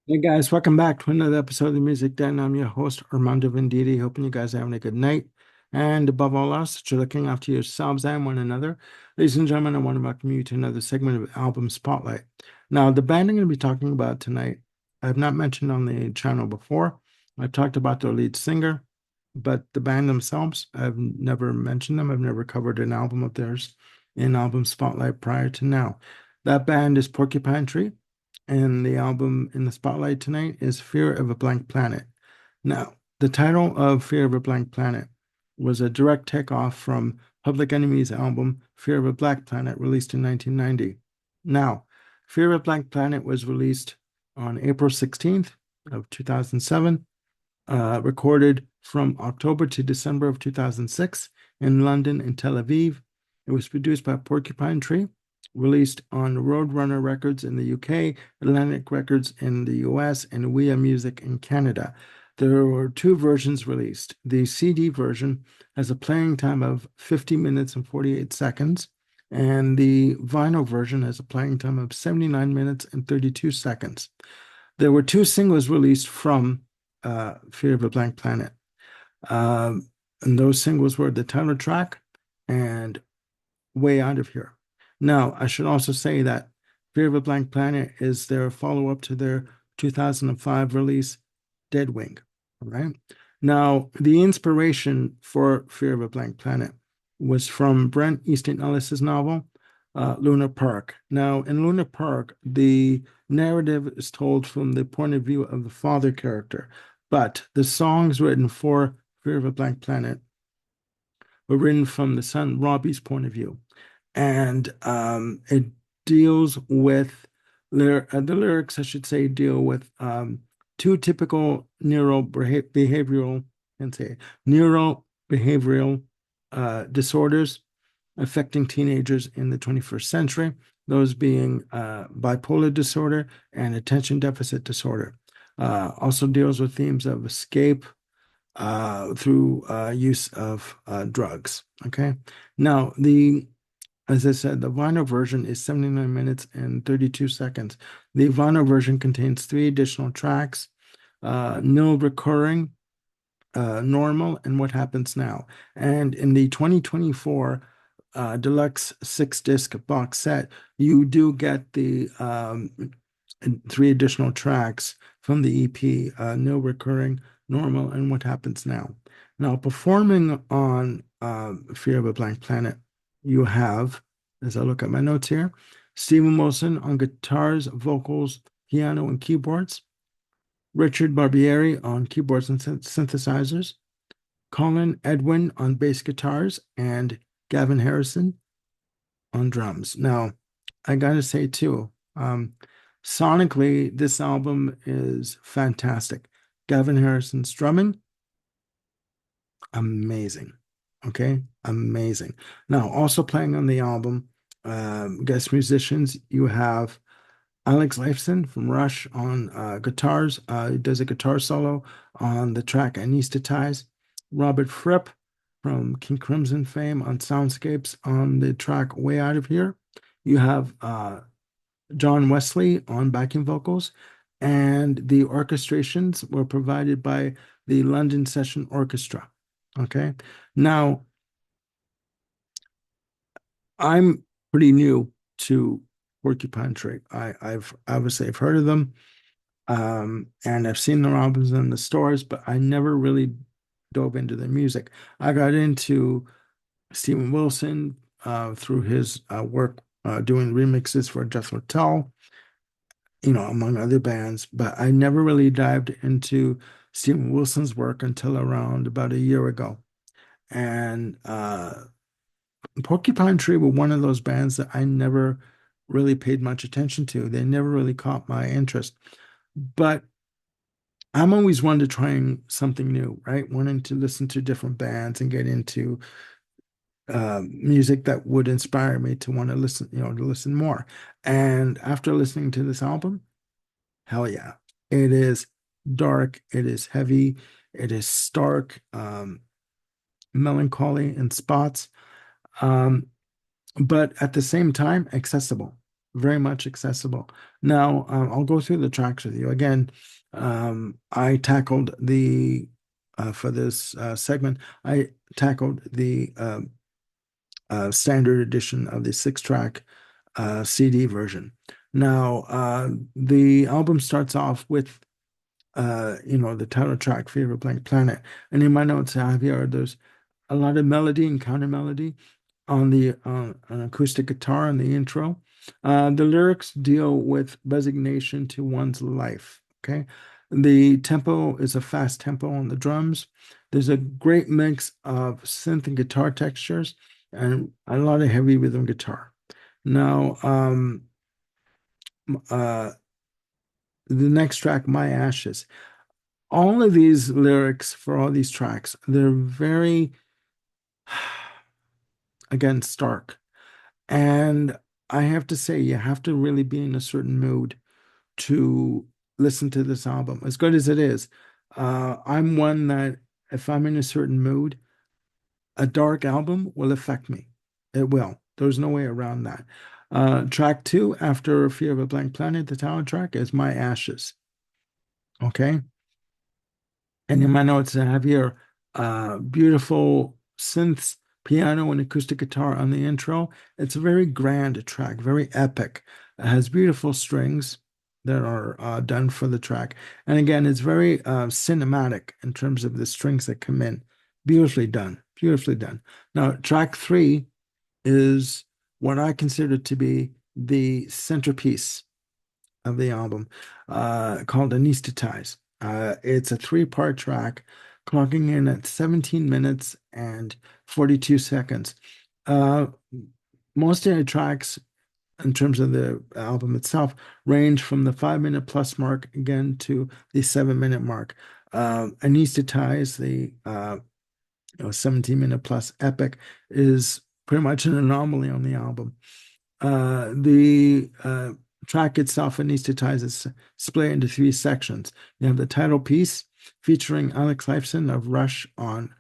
Hey guys, welcome back to another episode of the Music Den. I'm your host, Armando Venditti, hoping you guys are having a good night. And above all else, that you're looking after yourselves and one another. Ladies and gentlemen, I want to welcome you to another segment of Album Spotlight. Now, the band I'm going to be talking about tonight, I've not mentioned on the channel before. I've talked about their lead singer, but the band themselves, I've never mentioned them. I've never covered an album of theirs in Album Spotlight prior to now. That band is Porcupine Tree, and the album in the spotlight tonight is Fear of a Blank Planet. Now, the title of Fear of a Blank Planet was a direct takeoff from Public Enemy's album Fear of a Black Planet, released in 1990. Now, Fear of a Blank Planet was released on April 16th of 2007, recorded from October to December of 2006 in London and Tel Aviv. It was produced by Porcupine Tree, released on Roadrunner Records in the UK, Atlantic Records in the US, and Wea Music in Canada. There were two versions released. The CD version has a playing time of 50 minutes and 48 seconds, and the vinyl version has a playing time of 79 minutes and 32 seconds. There were two singles released from Fear of a Blank Planet. And those singles were the title track and Way Out of Here. Now, I should also say that Fear of a Blank Planet is their follow-up to their 2005 release, Dead Wing. All right. Now, the inspiration for Fear of a Blank Planet was from Brent Easton Ellis's novel, Luna Park. Now, in Luna Park, the narrative is told from the point of view of the father character, but the songs written for Fear of a Blank Planet were written from the son Robbie's point of view, and it deals with the lyrics, I should say, deal with two typical neurobehavioral and say neurobehavioral disorders affecting teenagers in the 21st century, those being bipolar disorder and attention deficit disorder. Also deals with themes of escape through use of drugs. Okay. Now, as I said, the vinyl version is 79 minutes and 32 seconds. The vinyl version contains three additional tracks, Nil Recurring, Normal, and What Happens Now. And in the 2024 deluxe six-disc box set, you do get the three additional tracks from the EP, Nil Recurring, Normal, and What Happens Now. Now, performing on Fear of a Blank Planet, you have, as I look at my notes here, Stephen Wilson on guitars, vocals, piano, and keyboards, Richard Barbieri on keyboards and synthesizers, Colin Edwin on bass guitars, and Gavin Harrison on drums. Now, I gotta say too, sonically, this album is fantastic. Gavin Harrison's drumming, amazing. Okay, amazing. Now, also playing on the album, guest musicians, you have Alex Lifeson from Rush on guitars. He does a guitar solo on the track Anesthetize. Robert Fripp from King Crimson fame on soundscapes on the track Way Out of Here. You have John Wesley on backing vocals, and the orchestrations were provided by the London Session Orchestra. Okay. Now, I'm pretty new to Porcupine Tree. I've obviously I've heard of them, and I've seen their albums in the stores, but I never really dove into their music. I got into Stephen Wilson through his work doing remixes for Jethro Tull, among other bands, but I never really dived into Stephen Wilson's work until around about a year ago. And Porcupine Tree were one of those bands that I never really paid much attention to. They never really caught my interest. But I'm always one to trying something new, right? Wanting to listen to different bands and get into music that would inspire me to want to listen, to listen more. And after listening to this album, hell yeah, it is dark, it is heavy, it is stark, melancholy in spots, but at the same time, accessible. very much accessible. Now, I'll go through the tracks with you. Again, I tackled for this segment, I tackled the standard edition of the six-track CD version. Now, the album starts off with the title track, Favorite Blank Planet. And in my notes I have here, there's a lot of melody and counter melody on the an acoustic guitar in the intro. The lyrics deal with resignation to one's life. Okay. The tempo is a fast tempo on the drums. There's a great mix of synth and guitar textures and a lot of heavy rhythm guitar. Now, uh, the next track, My Ashes. All of these lyrics for all these tracks, they're very, again, stark. And I have to say, you have to really be in a certain mood to listen to this album, as good as it is. I'm one that if I'm in a certain mood, a dark album will affect me. It will. There's no way around that. Track two, after Fear of a Blank Planet, the title track is My Ashes. Okay. And in my notes, I have here beautiful synths, piano, and acoustic guitar on the intro. It's a very grand track, very epic. It has beautiful strings that are done for the track. And again, it's very cinematic in terms of the strings that come in. Beautifully done, beautifully done. Now, track three is what I consider to be the centerpiece of the album, called Anesthetize. It's a three-part track, clocking in at 17 minutes and 42 seconds. Uh, Most of the tracks, in terms of the album itself, range from the 5 minute plus mark again to the 7 minute mark. Anesthetize, the 17-minute plus epic, is pretty much an anomaly on the album. The track itself, Anesthetize, is split into three sections. You have the title piece featuring Alex Lifeson of Rush on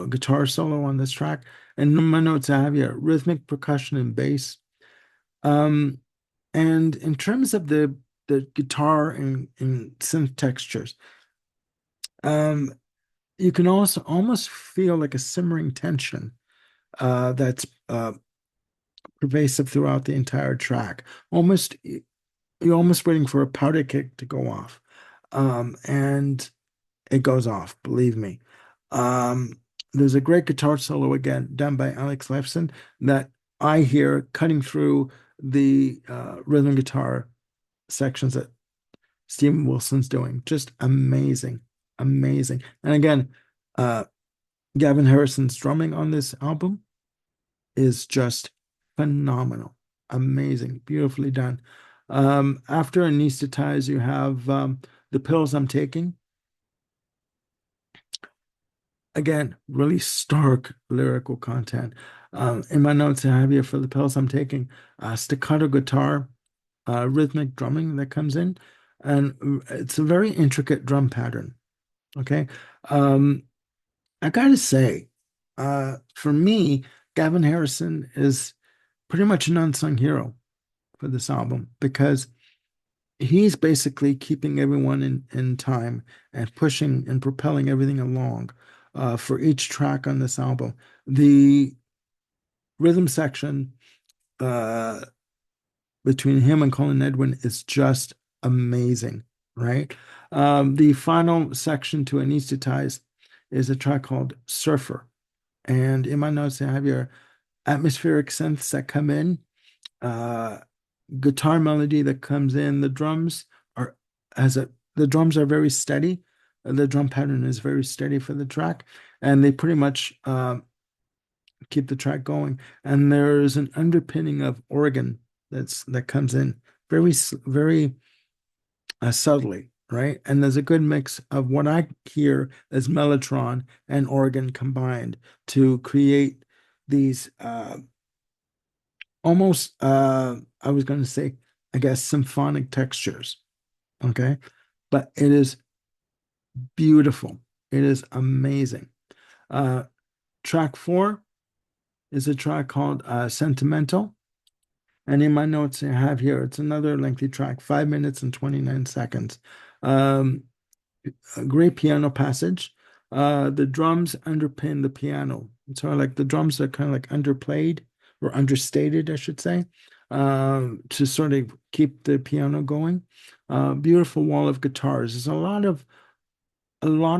guitar solo on this track. And in my notes, I have here rhythmic percussion and bass. Um, and in terms of the guitar and synth textures, um, you can also almost feel like a simmering tension that's pervasive throughout the entire track. Almost you're almost waiting for a powder kick to go off. And it goes off, believe me. Um, there's a great guitar solo again done by Alex Lifeson that I hear cutting through the rhythm guitar sections that Steven Wilson's doing. Just amazing, amazing. And again, uh, Gavin Harrison's drumming on this album is just phenomenal, amazing, beautifully done. After Anesthetize, you have The Pills I'm Taking. Again, really stark lyrical content. In my notes, I have here for The Pills I'm Taking, staccato guitar, rhythmic drumming that comes in, and it's a very intricate drum pattern. Okay. Um, I gotta say, for me, Gavin Harrison is pretty much an unsung hero for this album because he's basically keeping everyone in time and pushing and propelling everything along for each track on this album. The rhythm section uh, between him and Colin Edwin is just amazing, right? The final section to Anesthetize is a track called Surfer. And in my notes, I have your atmospheric synths that come in, uh, guitar melody that comes in. Are the drums are very steady. The drum pattern is very steady for the track, and they pretty much keep the track going. And there's an underpinning of organ that comes in very subtly, right? And there's a good mix of what I hear as mellotron and organ combined to create these almost I was going to say, I guess, symphonic textures. Okay. But it is beautiful. It is amazing. Uh Track four is a track called Sentimental. And in my notes I have here, it's another lengthy track, 5 minutes and 29 seconds. Um, a great piano passage. The drums underpin the piano. So like the drums are kind of like underplayed or understated, I should say, to sort of keep the piano going. Beautiful wall of guitars. There's a lot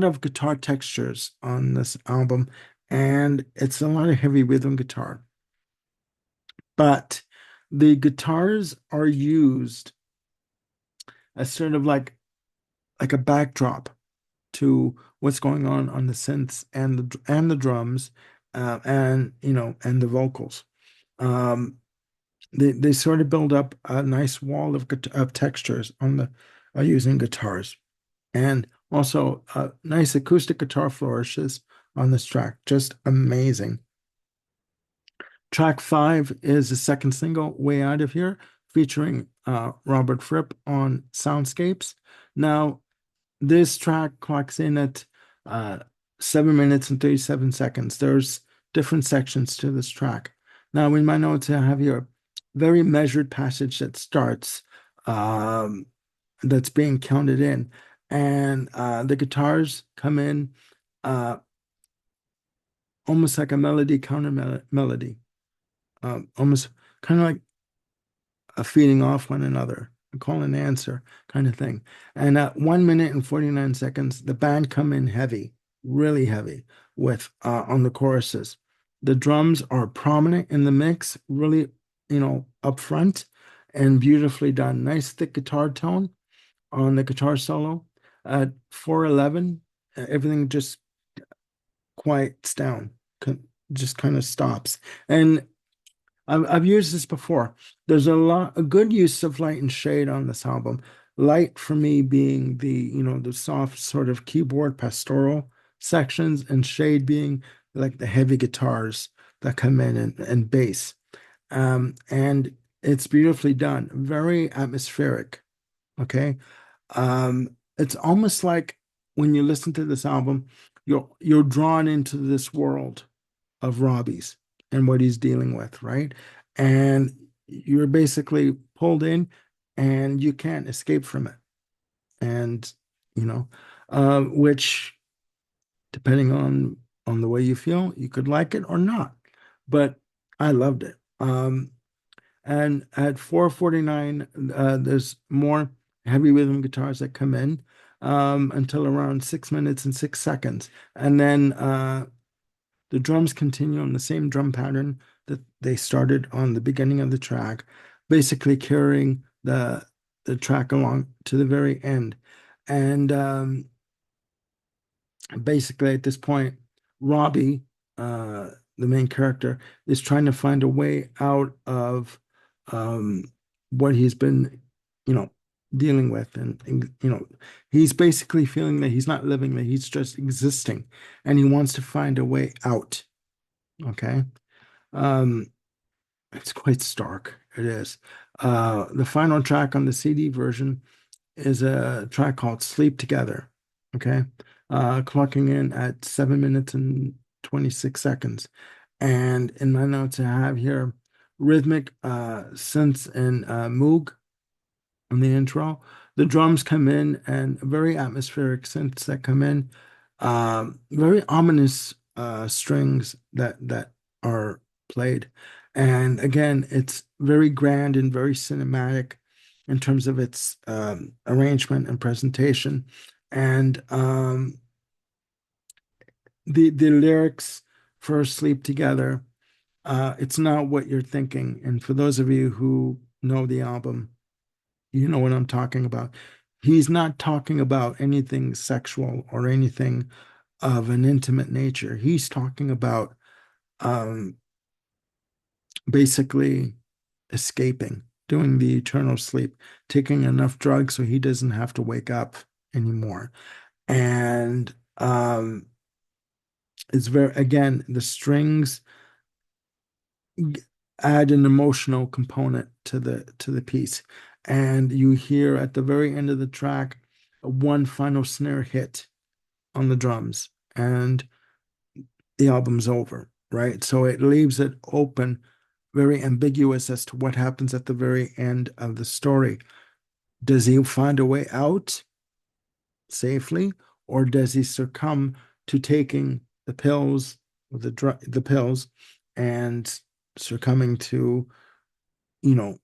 of guitar textures on this album, and it's a lot of heavy rhythm guitar. But the guitars are used as sort of like a backdrop to what's going on the synths and the drums, and and the vocals. Um, they sort of build up a nice wall of textures on the using guitars, and also nice acoustic guitar flourishes on this track. Just amazing. Track 5 is the second single, Way Out of Here, featuring Robert Fripp on Soundscapes. Now, this track clocks in at uh, 7 minutes and 37 seconds. There's different sections to this track. Now, in my notes, I have here very measured passage that starts, that's being counted in. And the guitars come in uh, almost like a melody counter melody, almost kind of like a feeding off one another, a call and answer kind of thing. And at 1 minute and 49 seconds, the band come in heavy, really heavy, with on the choruses. The drums are prominent in the mix, really, up front and beautifully done. Nice thick guitar tone on the guitar solo. At 4:11, everything just quiets down, just kind of stops. And I've used this before. There's a good use of light and shade on this album. Light for me being the soft sort of keyboard pastoral sections, and shade being like the heavy guitars that come in and bass. And it's beautifully done, very atmospheric. Okay. It's almost like when you listen to this album, you're drawn into this world of Robbie's and what he's dealing with, right? And you're basically pulled in and you can't escape from it. And, you know, which depending on the way you feel, you could like it or not. But I loved it. And at 4:49, there's more heavy rhythm guitars that come in until around 6 minutes and 6 seconds. And then the drums continue on the same drum pattern that they started on the beginning of the track, basically carrying the track along to the very end. And basically, at this point, Robbie, the main character, is trying to find a way out of um, what he's been, you know, dealing with, and he's basically feeling that he's not living, that he's just existing, and he wants to find a way out. Okay. Um, it's quite stark. It is. The final track on the CD version is a track called Sleep Together. Okay. Clocking in at 7 minutes and 26 seconds. And in my notes, I have here rhythmic synths and Moog on the intro. The drums come in and very atmospheric synths that come in. Very ominous strings that are played. And again, it's very grand and very cinematic in terms of its arrangement and presentation. And the lyrics for Sleep Together, it's not what you're thinking. And for those of you who know the album, you know what I'm talking about. He's not talking about anything sexual or anything of an intimate nature. He's talking about um, basically escaping, doing the eternal sleep, taking enough drugs so he doesn't have to wake up anymore. And it's very, again, the strings add an emotional component to the piece. And you hear at the very end of the track one final snare hit on the drums, and the album's over, right? So it leaves it open very ambiguous as to what happens at the very end of the story. Does he find a way out safely, or does he succumb to taking the pills, the pills, and succumbing to, you know,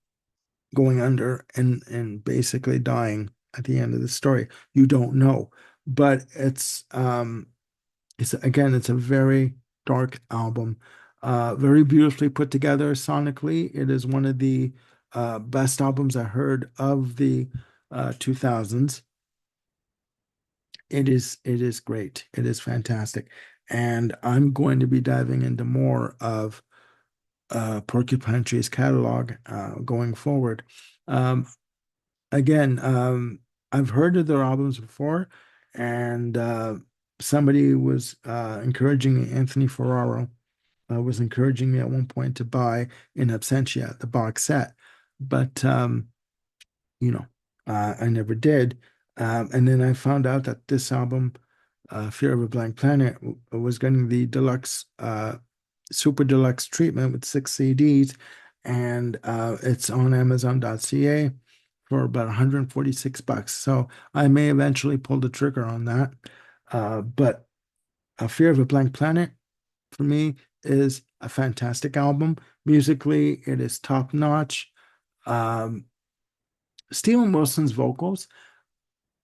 going under and basically dying at the end of the story? You don't know, but it's again, it's a very dark album, very beautifully put together sonically. It is one of the best albums I heard of the 2000s. It is great. It is fantastic. And I'm going to be diving into more of Porcupine Tree's catalog going forward. Um, again, I've heard of their albums before, and somebody was encouraging me, Anthony Ferraro was encouraging me at one point to buy In Absentia, the box set. But you know, I never did. And then I found out that this album, Fear of a Blank Planet, was getting the deluxe, super deluxe treatment with 6 CDs, and it's on Amazon.ca for about 146 bucks. So I may eventually pull the trigger on that. But Fear of a Blank Planet, for me, is a fantastic album. Musically, it is top notch. Um, Steven Wilson's vocals,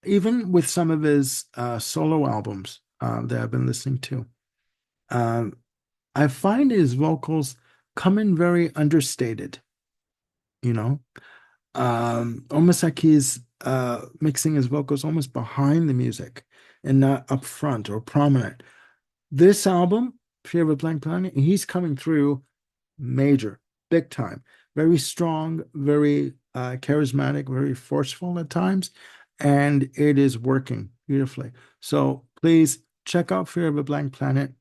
even with some of his solo albums that I've been listening to, um, I find his vocals come in very understated, you know, almost like he's mixing his vocals almost behind the music and not up front or prominent. This album, Fear of a Blank Planet, he's coming through major, big time, very strong, very charismatic, very forceful at times, and it is working beautifully. So please check out Fear of a Blank Planet.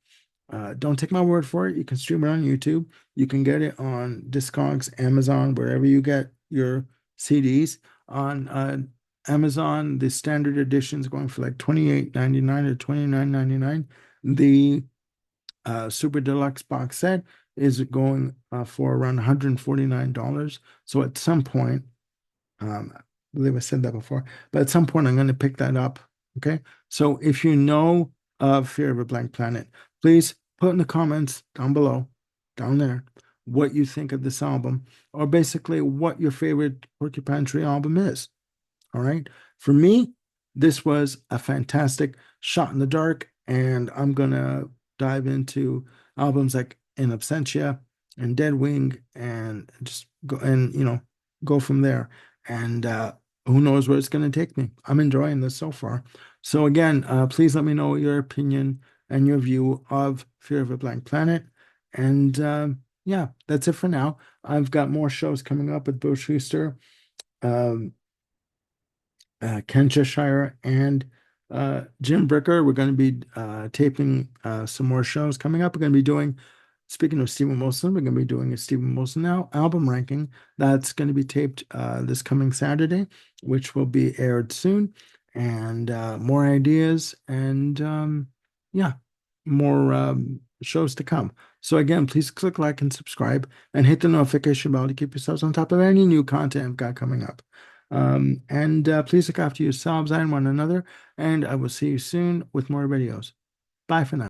Don't take my word for it. You can stream it on YouTube. You can get it on Discogs, Amazon, wherever you get your CDs. On Amazon, the standard edition is going for like $28.99 or $29.99. The super deluxe box set is going for around $149. So at some point, I believe I said that before, but at some point I'm going to pick that up. Okay. So if you know of Fear of a Blank Planet, please put in the comments down below, down there, what you think of this album, or basically what your favorite Porcupine Tree album is. All right. For me, this was a fantastic shot in the dark, and I'm gonna dive into albums like In Absentia and Dead Wing and just go and go from there. And who knows where it's gonna take me. I'm enjoying this so far. So again, please let me know your opinion and your view of Fear of a Blank Planet. And yeah, that's it for now. I've got more shows coming up with Bill Schuster. Um, Ken Cheshire and Jim Bricker. We're going to be taping some more shows coming up. We're going to be doing, speaking of Steven Wilson, we're going to be doing a Steven Wilson now album ranking that's going to be taped this coming Saturday, which will be aired soon. And more ideas and yeah, more shows to come. So again, please click like and subscribe and hit the notification bell to keep yourselves on top of any new content I've got coming up. And please look after yourselves and one another, and I will see you soon with more videos. Bye for now.